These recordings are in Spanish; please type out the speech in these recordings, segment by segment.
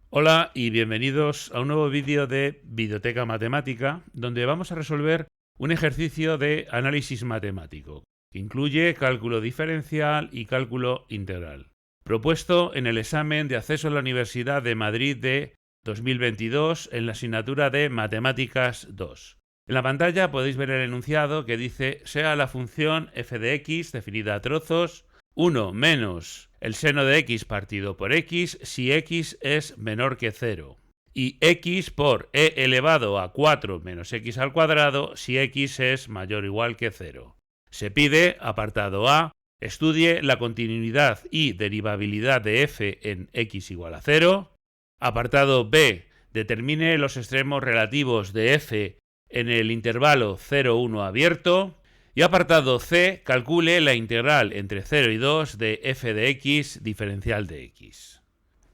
Hola y bienvenidos a un nuevo vídeo de Videoteca Matemática, donde vamos a resolver un ejercicio de análisis matemático, que incluye cálculo diferencial y cálculo integral, propuesto en el examen de acceso a la Universidad de Madrid de 2022 en la asignatura de Matemáticas 2. En la pantalla podéis ver el enunciado que dice: sea la función f de x definida a trozos 1 menos el seno de x partido por x si x es menor que 0 y x por e elevado a 4 menos x al cuadrado si x es mayor o igual que 0. Se pide, apartado A, estudie la continuidad y derivabilidad de f en x igual a 0. Apartado B, determine los extremos relativos de f en el intervalo 0,1 abierto. Y apartado C, calcule la integral entre 0 y 2 de f de x diferencial de x.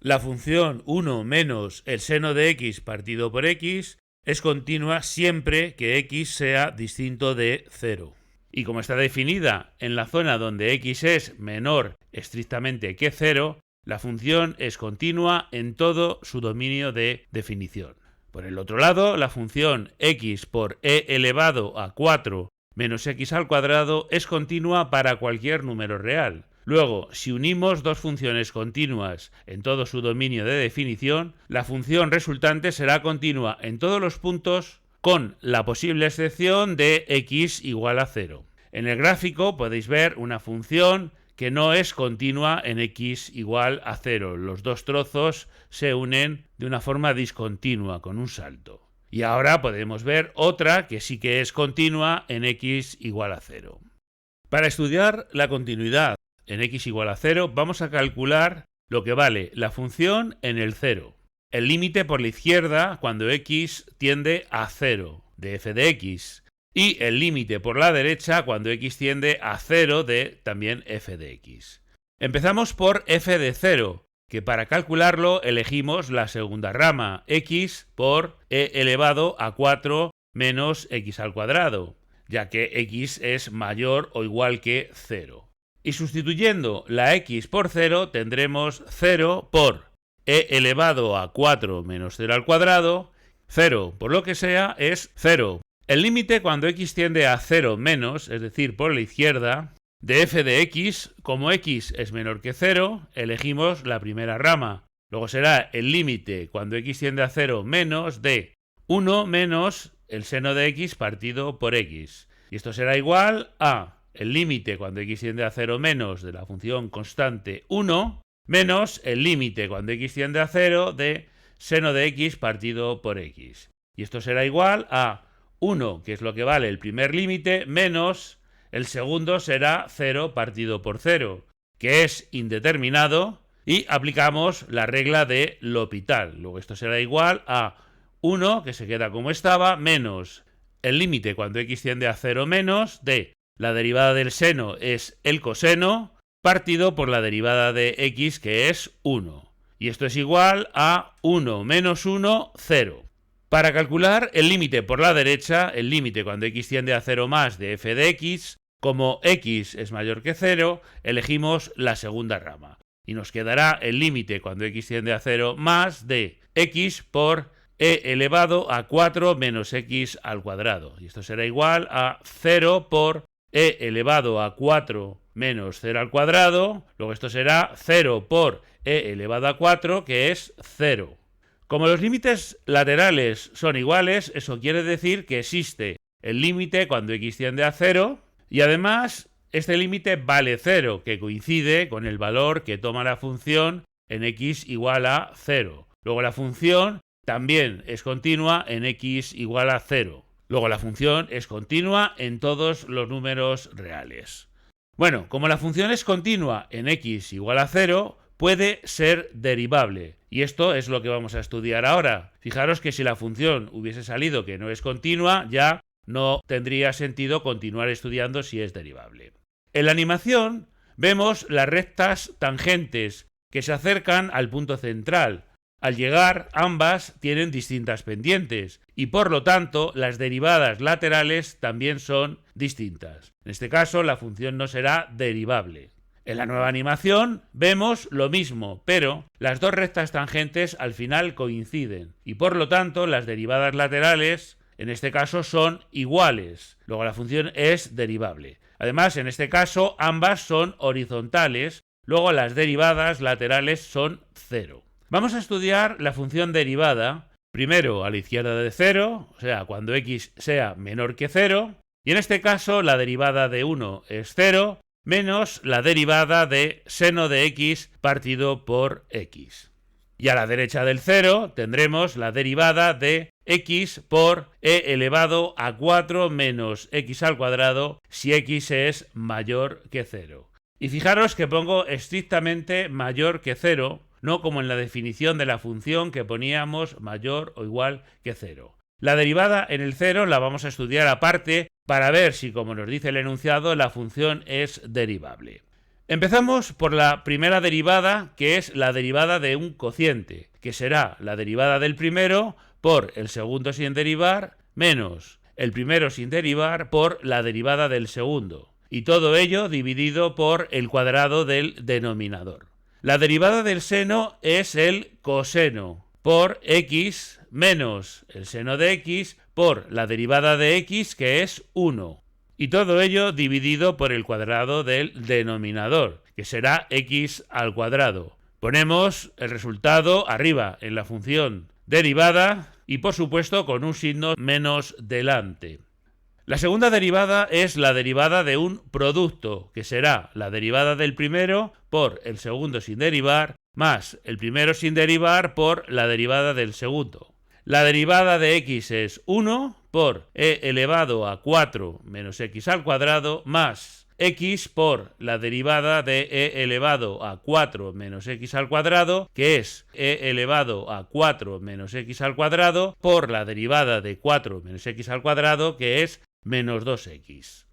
La función 1 menos el seno de x partido por x es continua siempre que x sea distinto de 0. Y como está definida en la zona donde x es menor estrictamente que 0, la función es continua en todo su dominio de definición. Por el otro lado, la función x por e elevado a 4 menos x al cuadrado es continua para cualquier número real. Luego, si unimos dos funciones continuas en todo su dominio de definición, la función resultante será continua en todos los puntos con la posible excepción de x igual a 0. En el gráfico podéis ver una función que no es continua en x igual a 0. Los dos trozos se unen de una forma discontinua, con un salto. Y ahora podemos ver otra que sí que es continua en x igual a 0. Para estudiar la continuidad en x igual a 0, vamos a calcular lo que vale la función en el 0. El límite por la izquierda cuando x tiende a 0 de f de x. Y el límite por la derecha cuando x tiende a 0 de también f de x. Empezamos por f de 0, que para calcularlo elegimos la segunda rama, x por e elevado a 4 menos x al cuadrado, ya que x es mayor o igual que 0. Y sustituyendo la x por 0 tendremos 0 por e elevado a 4 menos 0 al cuadrado. 0 por lo que sea es 0. El límite cuando x tiende a 0 menos, es decir, por la izquierda, de f de x, como x es menor que 0, elegimos la primera rama. Luego será el límite cuando x tiende a 0 menos de 1 menos el seno de x partido por x. Y esto será igual a el límite cuando x tiende a 0 menos de la función constante 1 menos el límite cuando x tiende a 0 de seno de x partido por x. Y esto será igual a 1, que es lo que vale el primer límite, menos el segundo será 0 partido por 0, que es indeterminado, y aplicamos la regla de L'Hopital. Luego esto será igual a 1, que se queda como estaba, menos el límite cuando x tiende a 0 menos de la derivada del seno es el coseno, partido por la derivada de x, que es 1. Y esto es igual a 1 menos 1, 0. Para calcular el límite por la derecha, el límite cuando x tiende a 0 más de f de x, como x es mayor que 0, elegimos la segunda rama. Y nos quedará el límite cuando x tiende a 0 más de x por e elevado a 4 menos x al cuadrado. Y esto será igual a 0 por e elevado a 4 menos 0 al cuadrado. Luego esto será 0 por e elevado a 4, que es 0. Como los límites laterales son iguales, eso quiere decir que existe el límite cuando x tiende a 0 y además este límite vale 0, que coincide con el valor que toma la función en x igual a 0. Luego la función también es continua en x igual a 0. Luego la función es continua en todos los números reales. Bueno, como la función es continua en x igual a 0, puede ser derivable. Y esto es lo que vamos a estudiar ahora. Fijaros que si la función hubiese salido que no es continua, ya no tendría sentido continuar estudiando si es derivable. En la animación vemos las rectas tangentes que se acercan al punto central. Al llegar, ambas tienen distintas pendientes y por lo tanto las derivadas laterales también son distintas. En este caso, la función no será derivable. En la nueva animación vemos lo mismo, pero las dos rectas tangentes al final coinciden y por lo tanto las derivadas laterales en este caso son iguales. Luego la función es derivable. Además, en este caso ambas son horizontales, luego las derivadas laterales son 0. Vamos a estudiar la función derivada, primero a la izquierda de 0, o sea, cuando x sea menor que 0, y en este caso la derivada de 1 es 0, menos la derivada de seno de x partido por x. Y a la derecha del 0 tendremos la derivada de x por e elevado a 4 menos x al cuadrado si x es mayor que 0. Y fijaros que pongo estrictamente mayor que 0, no como en la definición de la función que poníamos mayor o igual que 0. La derivada en el 0 la vamos a estudiar aparte para ver si, como nos dice el enunciado, la función es derivable. Empezamos por la primera derivada, que es la derivada de un cociente, que será la derivada del primero por el segundo sin derivar menos el primero sin derivar por la derivada del segundo. Y todo ello dividido por el cuadrado del denominador. La derivada del seno es el coseno por x menos el seno de x por la derivada de x, que es 1. Y todo ello dividido por el cuadrado del denominador, que será x al cuadrado. Ponemos el resultado arriba en la función derivada y por supuesto con un signo menos delante. La segunda derivada es la derivada de un producto, que será la derivada del primero por el segundo sin derivar, más el primero sin derivar por la derivada del segundo. La derivada de x es 1 por e elevado a 4 menos x al cuadrado más x por la derivada de e elevado a 4 menos x al cuadrado, que es e elevado a 4 menos x al cuadrado por la derivada de 4 menos x al cuadrado, que es menos 2x.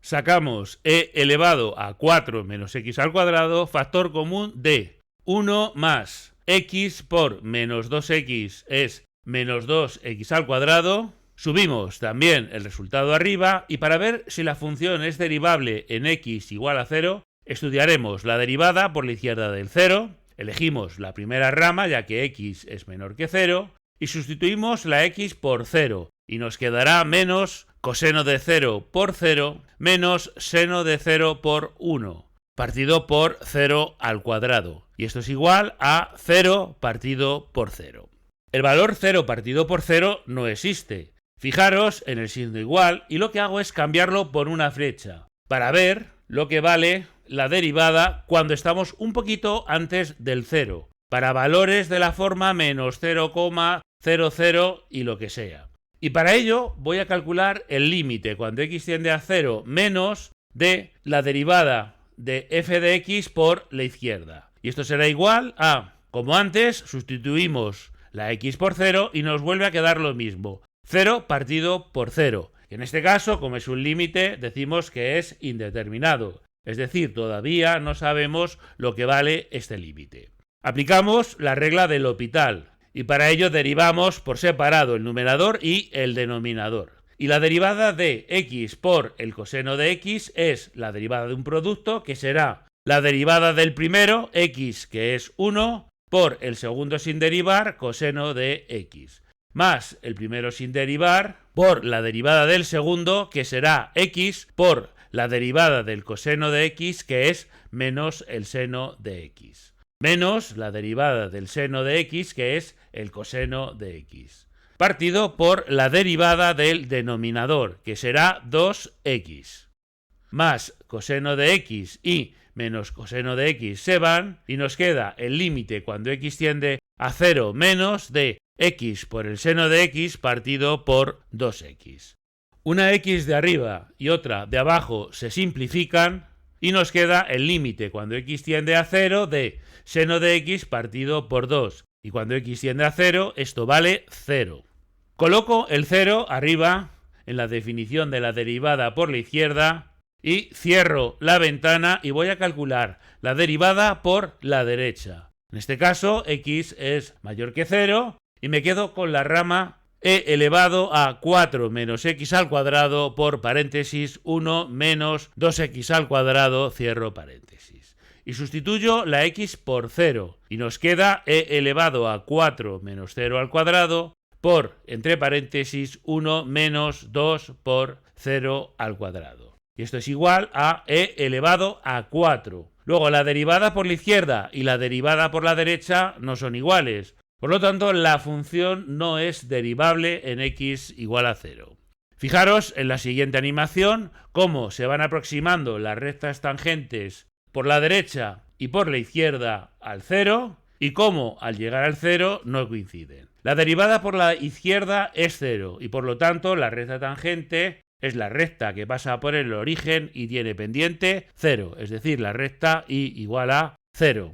Sacamos e elevado a 4 menos x al cuadrado, factor común de 1 más x por menos 2x es menos 2x al cuadrado. Subimos también el resultado arriba y para ver si la función es derivable en x igual a 0, estudiaremos la derivada por la izquierda del 0, elegimos la primera rama ya que x es menor que 0 y sustituimos la x por 0 y nos quedará menos coseno de 0 por 0 menos seno de 0 por 1 partido por 0 al cuadrado. Y esto es igual a 0 partido por 0. El valor 0 partido por 0 no existe. Fijaros en el signo igual y lo que hago es cambiarlo por una flecha para ver lo que vale la derivada cuando estamos un poquito antes del 0, para valores de la forma menos 0,00 y lo que sea. Y para ello voy a calcular el límite cuando x tiende a 0 menos de la derivada de f de x por la izquierda. Y esto será igual a, como antes, sustituimos la x por 0 y nos vuelve a quedar lo mismo. 0 partido por 0. En este caso, como es un límite, decimos que es indeterminado. Es decir, todavía no sabemos lo que vale este límite. Aplicamos la regla del L'Hopital y para ello derivamos por separado el numerador y el denominador. Y la derivada de x por el coseno de x es la derivada de un producto, que será la derivada del primero, x, que es 1, por el segundo sin derivar, coseno de x, más el primero sin derivar por la derivada del segundo, que será x, por la derivada del coseno de x, que es menos el seno de x, menos la derivada del seno de x, que es el coseno de x, partido por la derivada del denominador, que será 2x, más coseno de x y menos coseno de x se van y nos queda el límite cuando x tiende a 0 menos de x por el seno de x partido por 2x. Una x de arriba y otra de abajo se simplifican y nos queda el límite cuando x tiende a 0 de seno de x partido por 2. Y cuando x tiende a 0, esto vale 0. Coloco el 0 arriba en la definición de la derivada por la izquierda y cierro la ventana y voy a calcular la derivada por la derecha. En este caso, x es mayor que 0 y me quedo con la rama e elevado a 4 menos x al cuadrado por paréntesis 1 menos 2x al cuadrado, cierro paréntesis. y sustituyo la x por 0 y nos queda e elevado a 4 menos 0 al cuadrado por, entre paréntesis, 1 menos 2 por 0 al cuadrado. Y esto es igual a e elevado a 4. Luego la derivada por la izquierda y la derivada por la derecha no son iguales. Por lo tanto, la función no es derivable en x igual a 0. Fijaros en la siguiente animación cómo se van aproximando las rectas tangentes por la derecha y por la izquierda al 0 y cómo al llegar al 0 no coinciden. La derivada por la izquierda es 0 y por lo tanto la recta tangente es la recta que pasa por el origen y tiene pendiente 0, es decir, la recta y igual a 0.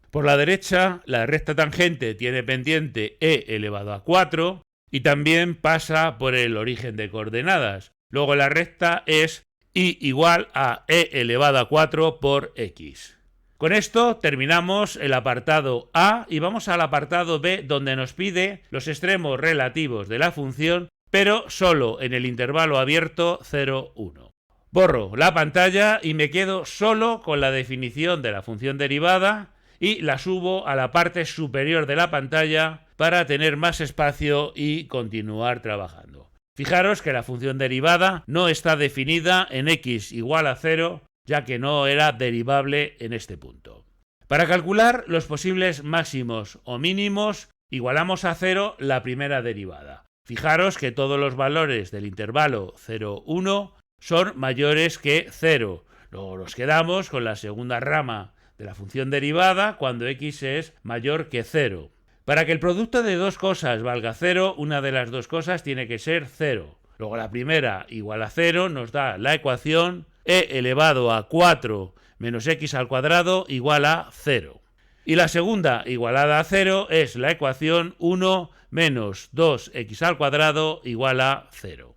Por la derecha, la recta tangente tiene pendiente e elevado a 4 y también pasa por el origen de coordenadas. Luego la recta es y igual a e elevado a 4 por x. Con esto terminamos el apartado A y vamos al apartado B, donde nos pide los extremos relativos de la función, pero solo en el intervalo abierto 0, 1. Borro la pantalla y me quedo solo con la definición de la función derivada y la subo a la parte superior de la pantalla para tener más espacio y continuar trabajando. Fijaros que la función derivada no está definida en x igual a 0, ya que no era derivable en este punto. Para calcular los posibles máximos o mínimos, igualamos a 0 la primera derivada. Fijaros que todos los valores del intervalo 0, 1 son mayores que 0. Luego nos quedamos con la segunda rama de la función derivada cuando x es mayor que 0. Para que el producto de dos cosas valga 0, una de las dos cosas tiene que ser 0. Luego la primera igual a 0 nos da la ecuación e elevado a 4 menos x al cuadrado igual a 0. Y la segunda igualada a 0 es la ecuación 1 menos 2x al cuadrado igual a 0.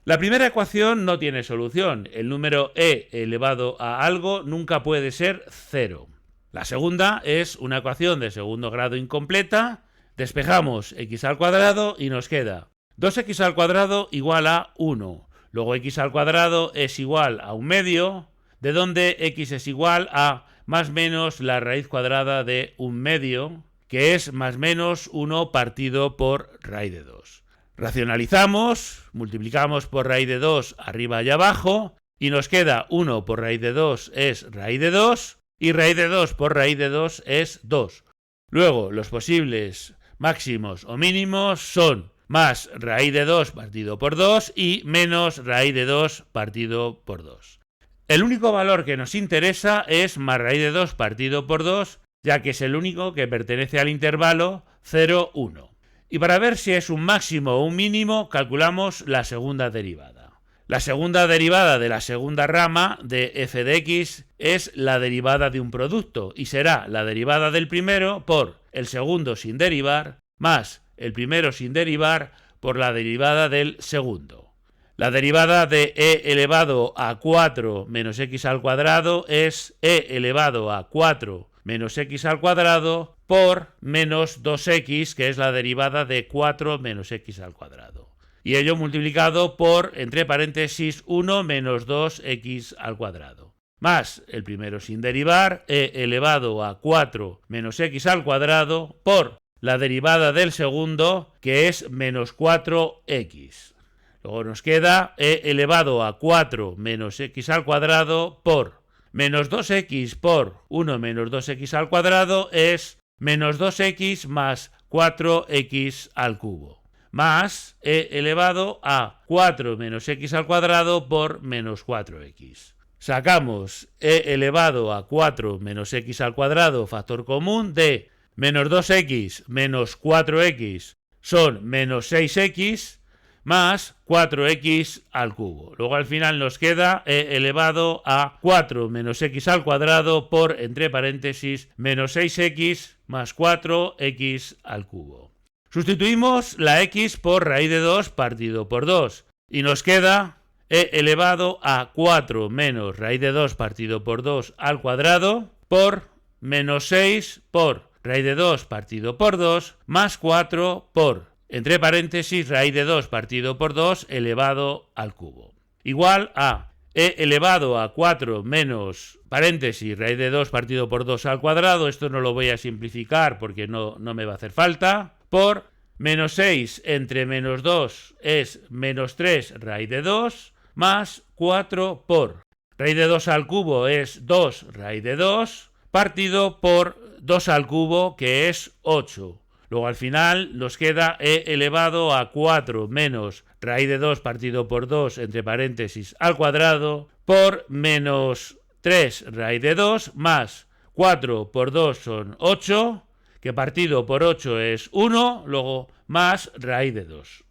La primera ecuación no tiene solución. El número e elevado a algo nunca puede ser 0. La segunda es una ecuación de segundo grado incompleta. Despejamos x al cuadrado y nos queda 2x al cuadrado igual a 1. Luego x al cuadrado es igual a 1 medio, de donde x es igual a más menos la raíz cuadrada de 1 medio, que es más menos 1 partido por raíz de 2. Racionalizamos, multiplicamos por raíz de 2 arriba y abajo y nos queda 1 por raíz de 2 es raíz de 2 y raíz de 2 por raíz de 2 es 2. Luego los posibles máximos o mínimos son más raíz de 2 partido por 2 y menos raíz de 2 partido por 2. El único valor que nos interesa es más raíz de 2 partido por 2, ya que es el único que pertenece al intervalo 0, 1. Y para ver si es un máximo o un mínimo, calculamos la segunda derivada. La segunda derivada de la segunda rama de f de x es la derivada de un producto y será la derivada del primero por el segundo sin derivar más el primero sin derivar por la derivada del segundo. La derivada de e elevado a 4 menos x al cuadrado es e elevado a 4 menos x al cuadrado por menos 2x, que es la derivada de 4 menos x al cuadrado. Y ello multiplicado por, entre paréntesis, 1 menos 2x al cuadrado. Más el primero sin derivar, e elevado a 4 menos x al cuadrado por la derivada del segundo, que es menos 4x. Luego nos queda e elevado a 4 menos x al cuadrado por menos 2x por 1 menos 2x al cuadrado es menos 2x más 4x al cubo. Más e elevado a 4 menos x al cuadrado por menos 4x. Sacamos e elevado a 4 menos x al cuadrado, factor común de menos 2x menos 4x son menos 6x más 4x al cubo. Luego al final nos queda e elevado a 4 menos x al cuadrado por, entre paréntesis, menos 6x más 4x al cubo. Sustituimos la x por raíz de 2 partido por 2 y nos queda e elevado a 4 menos raíz de 2 partido por 2 al cuadrado por menos 6 por raíz de 2 partido por 2 más 4 por, entre paréntesis, raíz de 2 partido por 2 elevado al cubo. Igual a e elevado a 4 menos paréntesis raíz de 2 partido por 2 al cuadrado, esto no lo voy a simplificar porque no me va a hacer falta, por menos 6 entre menos 2 es menos 3 raíz de 2 más 4 por raíz de 2 al cubo es 2 raíz de 2 partido por 2 al cubo que es 8. Luego al final nos queda e elevado a 4 menos raíz de 2 partido por 2 entre paréntesis al cuadrado por menos 3 raíz de 2 más 4 por 2 son 8, que partido por 8 es 1, luego más raíz de 2.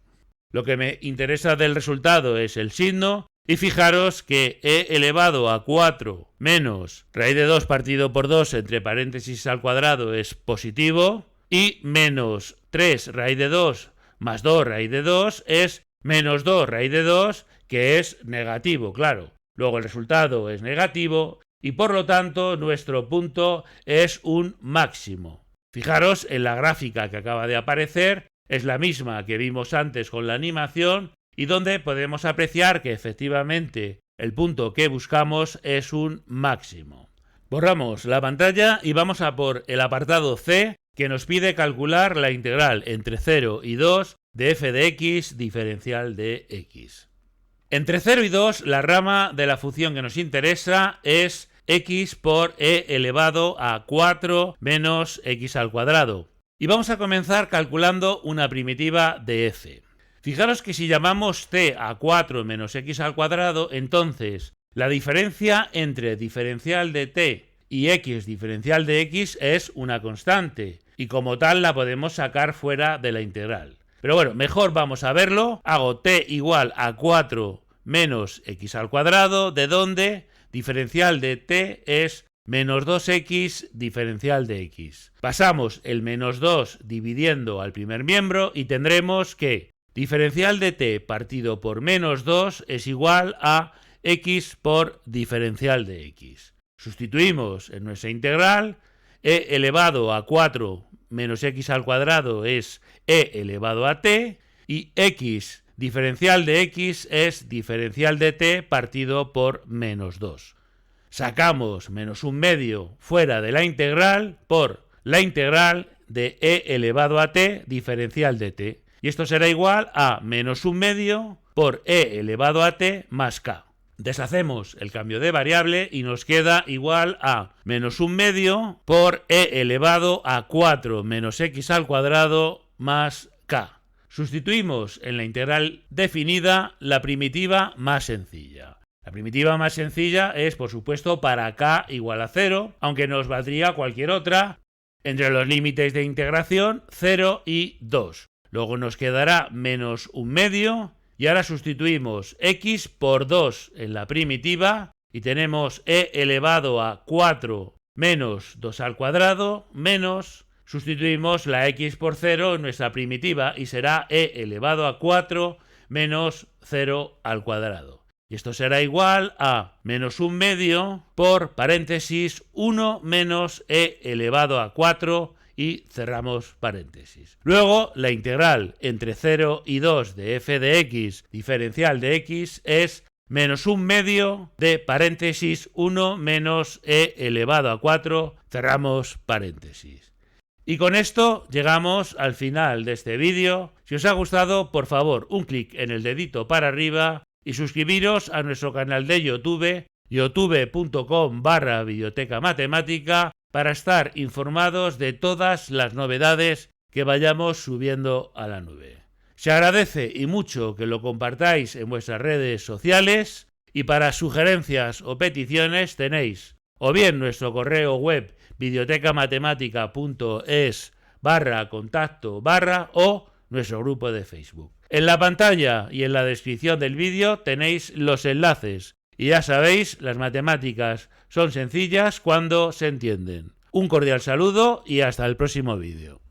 Lo que me interesa del resultado es el signo y fijaros que e elevado a 4 menos raíz de 2 partido por 2 entre paréntesis al cuadrado es positivo y menos 3 raíz de 2 más 2 raíz de 2 es menos 2 raíz de 2, que es negativo, claro. Luego el resultado es negativo y por lo tanto nuestro punto es un máximo. Fijaros en la gráfica que acaba de aparecer, es la misma que vimos antes con la animación y donde podemos apreciar que efectivamente el punto que buscamos es un máximo. Borramos la pantalla y vamos a por el apartado C, que nos pide calcular la integral entre 0 y 2 de f de x diferencial de x. Entre 0 y 2, la rama de la función que nos interesa es x por e elevado a 4 menos x al cuadrado. Y vamos a comenzar calculando una primitiva de f. Fijaros que si llamamos c a 4 menos x al cuadrado, entonces la diferencia entre diferencial de t y x diferencial de x es una constante, y como tal la podemos sacar fuera de la integral. Pero bueno, mejor vamos a verlo. Hago t igual a 4 menos x al cuadrado, de donde diferencial de t es menos 2x diferencial de x. Pasamos el menos 2 dividiendo al primer miembro y tendremos que diferencial de t partido por menos 2 es igual a x por diferencial de x. Sustituimos en nuestra integral, e elevado a 4 menos x al cuadrado es e elevado a t y x diferencial de x es diferencial de t partido por menos 2. Sacamos menos un medio fuera de la integral por la integral de e elevado a t diferencial de t. Y esto será igual a menos un medio por e elevado a t más k. Deshacemos el cambio de variable y nos queda igual a menos un medio por e elevado a 4 menos x al cuadrado más k. Sustituimos en la integral definida la primitiva más sencilla. La primitiva más sencilla es, por supuesto, para k igual a 0, aunque nos valdría cualquier otra entre los límites de integración 0 y 2. Luego nos quedará menos un medio y ahora sustituimos x por 2 en la primitiva y tenemos e elevado a 4 menos 2 al cuadrado menos, sustituimos la x por 0 en nuestra primitiva y será e elevado a 4 menos 0 al cuadrado. Y esto será igual a menos un medio por paréntesis 1 menos e elevado a 4 y cerramos paréntesis. Luego la integral entre 0 y 2 de f de x diferencial de x es menos un medio de paréntesis 1 menos e elevado a 4, cerramos paréntesis. Y con esto llegamos al final de este vídeo. Si os ha gustado, por favor, un clic en el dedito para arriba y suscribiros a nuestro canal de YouTube, youtube.com/Biblioteca Matemática, para estar informados de todas las novedades que vayamos subiendo a la nube. Se agradece y mucho que lo compartáis en vuestras redes sociales y para sugerencias o peticiones tenéis o bien nuestro correo web bibliotecamatemática.es/contacto/ o nuestro grupo de Facebook. En la pantalla y en la descripción del vídeo tenéis los enlaces y ya sabéis, las matemáticas son sencillas cuando se entienden. Un cordial saludo y hasta el próximo vídeo.